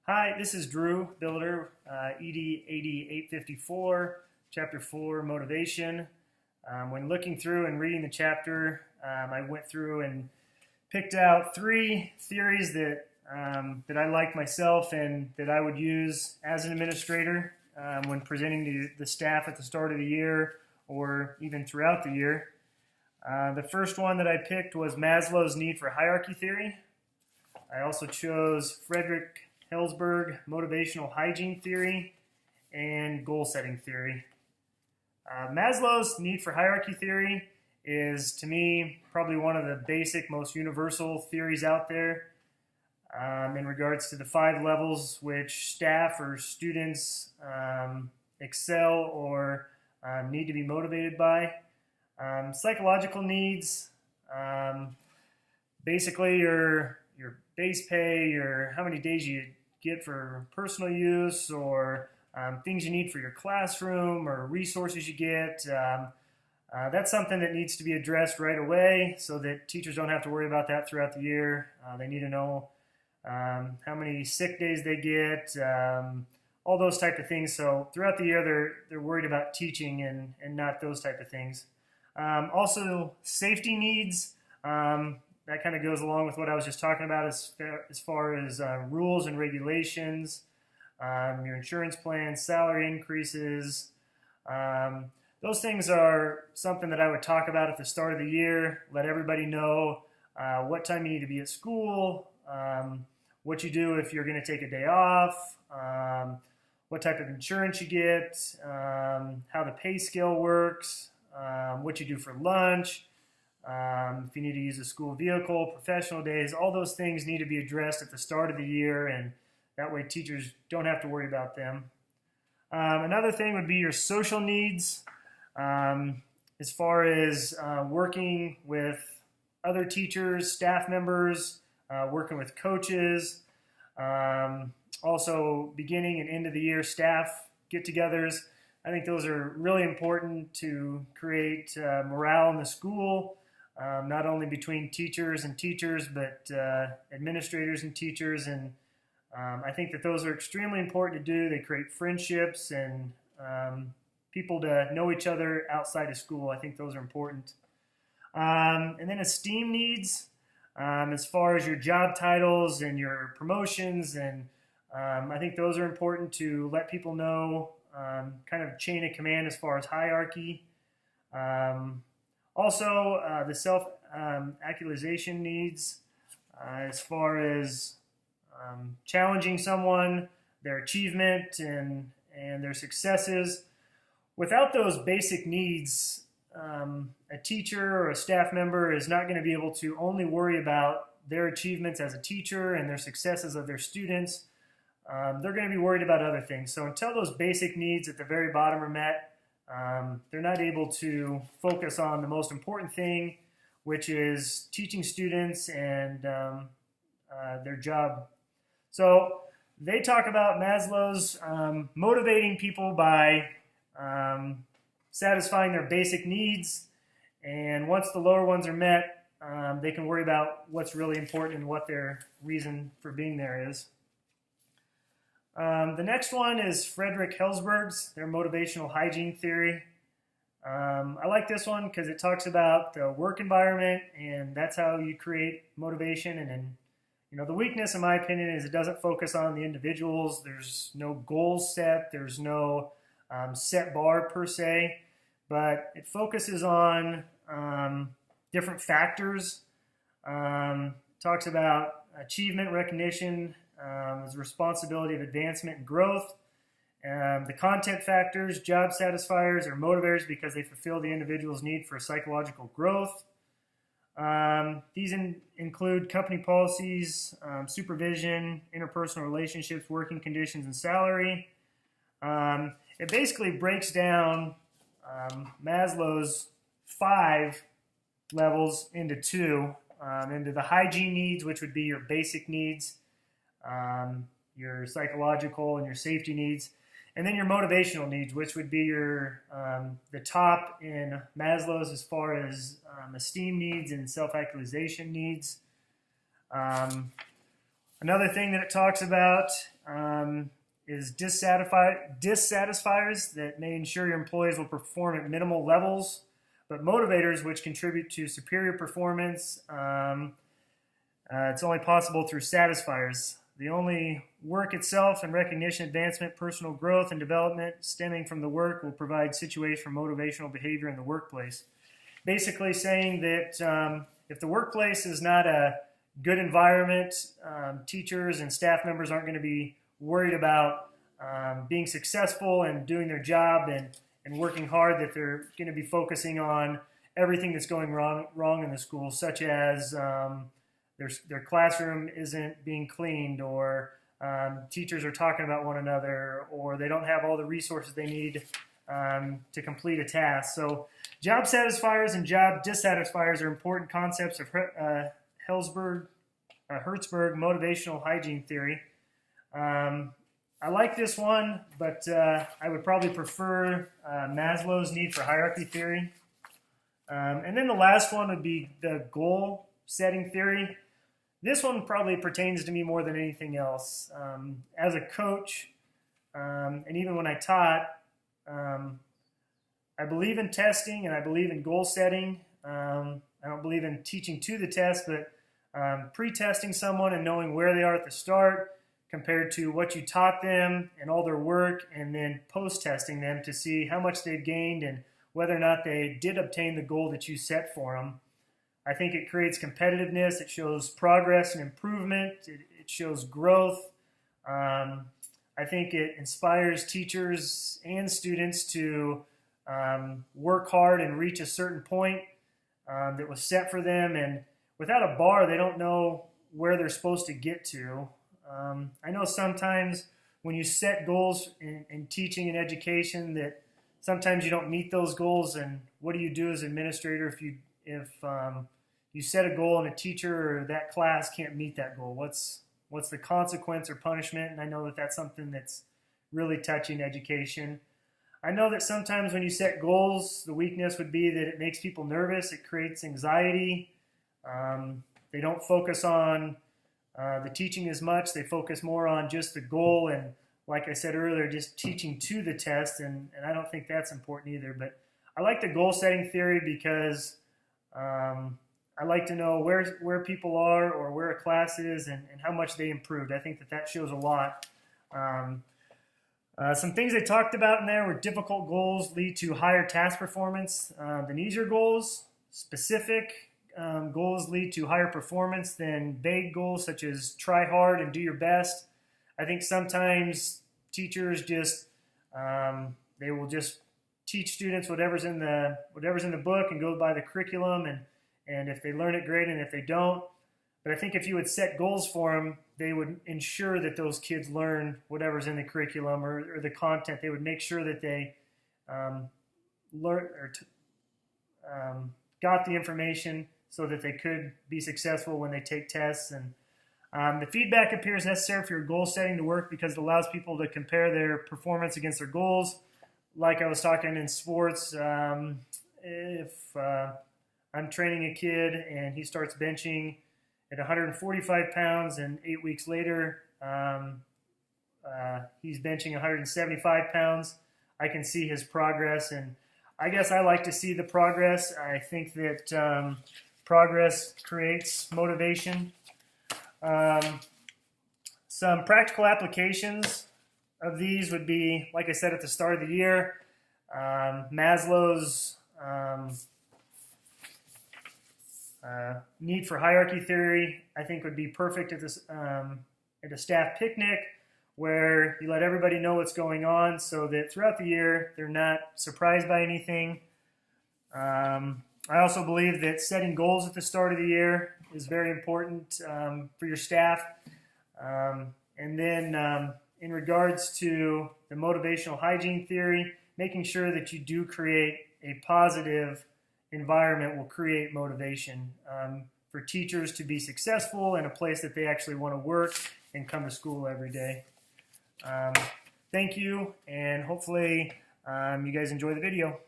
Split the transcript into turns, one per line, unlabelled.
Hi, this is Drew Builder, ED 80854, Chapter 4, Motivation. When looking through and reading the chapter, I went through and picked out three theories that I like myself and that I would use as an administrator when presenting to the staff at the start of the year or even throughout the year. The first one that I picked was Maslow's need for hierarchy theory. I also chose Frederick Herzberg motivational hygiene theory and goal setting theory. Maslow's need for hierarchy theory is, to me, probably one of the basic, most universal theories out there in regards to the 5 levels which staff or students excel or need to be motivated by. Psychological needs, basically your base pay, your how many days you get for personal use, or things you need for your classroom, or resources you get. That's something that needs to be addressed right away so that teachers don't have to worry about that throughout the year. They need to know how many sick days they get, all those type of things. So throughout the year, they're worried about teaching and not those type of things. Also, safety needs. That kind of goes along with what I was just talking about as far as rules and regulations, your insurance plans, salary increases. Those things are something that I would talk about at the start of the year, let everybody know what time you need to be at school, what you do if you're going to take a day off, what type of insurance you get, how the pay scale works, what you do for lunch. If you need to use a school vehicle, professional days, all those things need to be addressed at the start of the year, and that way teachers don't have to worry about them. Another thing would be your social needs, as far as working with other teachers, staff members, working with coaches, also beginning and end of the year staff get-togethers. I think those are really important to create morale in the school. Not only between teachers and teachers, but administrators and teachers. And I think that those are extremely important to do. They create friendships and people to know each other outside of school. I think those are important. And then esteem needs, as far as your job titles and your promotions. And I think those are important to let people know, kind of chain of command as far as hierarchy. Also, the self-actualization needs, as far as challenging someone, their achievement, and their successes. Without those basic needs, a teacher or a staff member is not going to be able to only worry about their achievements as a teacher and their successes of their students. They're going to be worried about other things. So until those basic needs at the very bottom are met, they're not able to focus on the most important thing, which is teaching students and their job. So they talk about Maslow's motivating people by satisfying their basic needs, and once the lower ones are met, they can worry about what's really important and what their reason for being there is. The next one is Frederick Herzberg's, their motivational hygiene theory. I like this one because it talks about the work environment, and that's how you create motivation. And then, the weakness, in my opinion, is it doesn't focus on the individuals. There's no goals set. There's no set bar per se, but it focuses on different factors. Talks about achievement, recognition, as responsibility of advancement and growth. The content factors, job satisfiers, or motivators because they fulfill the individual's need for psychological growth. These include company policies, supervision, interpersonal relationships, working conditions, and salary. It basically breaks down Maslow's 5 levels into 2, into the hygiene needs, which would be your basic needs, your psychological and your safety needs, and then your motivational needs, which would be your the top in Maslow's as far as esteem needs and self-actualization needs. Another thing that it talks about is dissatisfiers that may ensure your employees will perform at minimal levels, but motivators, which contribute to superior performance, it's only possible through satisfiers. The only work itself and recognition, advancement, personal growth, and development stemming from the work will provide situations for motivational behavior in the workplace. Basically saying that if the workplace is not a good environment, teachers and staff members aren't going to be worried about being successful and doing their job and working hard, that they're going to be focusing on everything that's going wrong in the school, such as their classroom isn't being cleaned, or teachers are talking about one another, or they don't have all the resources they need to complete a task. So job satisfiers and job dissatisfiers are important concepts of Hertzberg motivational hygiene theory. I like this one, but I would probably prefer Maslow's need for hierarchy theory. And then the last one would be the goal setting theory. This one probably pertains to me more than anything else. As a coach, and even when I taught, I believe in testing and I believe in goal setting. I don't believe in teaching to the test, but pre-testing someone and knowing where they are at the start compared to what you taught them and all their work, and then post-testing them to see how much they've gained and whether or not they did obtain the goal that you set for them. I think it creates competitiveness. It shows progress and improvement. It shows growth. I think it inspires teachers and students to work hard and reach a certain point that was set for them. And without a bar, they don't know where they're supposed to get to. I know sometimes when you set goals in teaching and education that sometimes you don't meet those goals, and what do you do as an administrator if you set a goal and a teacher or that class can't meet that goal? What's the consequence or punishment? And I know that that's something that's really touching education. I know that sometimes when you set goals, the weakness would be that it makes people nervous. It creates anxiety. They don't focus on the teaching as much. They focus more on just the goal, and like I said earlier, just teaching to the test, and I don't think that's important either. But I like the goal setting theory because I like to know where people are or where a class is and how much they improved. I think that shows a lot. Some things they talked about in there were difficult goals lead to higher task performance than easier goals. Specific goals lead to higher performance than vague goals, such as try hard and do your best. I think sometimes teachers just they will just teach students whatever's in the book and go by the curriculum, and if they learn it, great, and if they don't. But I think if you would set goals for them, they would ensure that those kids learn whatever's in the curriculum or the content. They would make sure that they got the information so that they could be successful when they take tests. And the feedback appears necessary for your goal setting to work because it allows people to compare their performance against their goals. Like I was talking in sports, if I'm training a kid and he starts benching at 145 pounds and 8 weeks later he's benching 175 pounds, I can see his progress, and I guess I like to see the progress. I think that progress creates motivation. Some practical applications of these would be, like I said at the start of the year, Maslow's need for hierarchy theory, I think, would be perfect at a staff picnic where you let everybody know what's going on so that throughout the year they're not surprised by anything. I also believe that setting goals at the start of the year is very important for your staff. And then in regards to the motivational hygiene theory, making sure that you do create a positive environment will create motivation for teachers to be successful in a place that they actually want to work and come to school every day. Thank you, and hopefully you guys enjoy the video.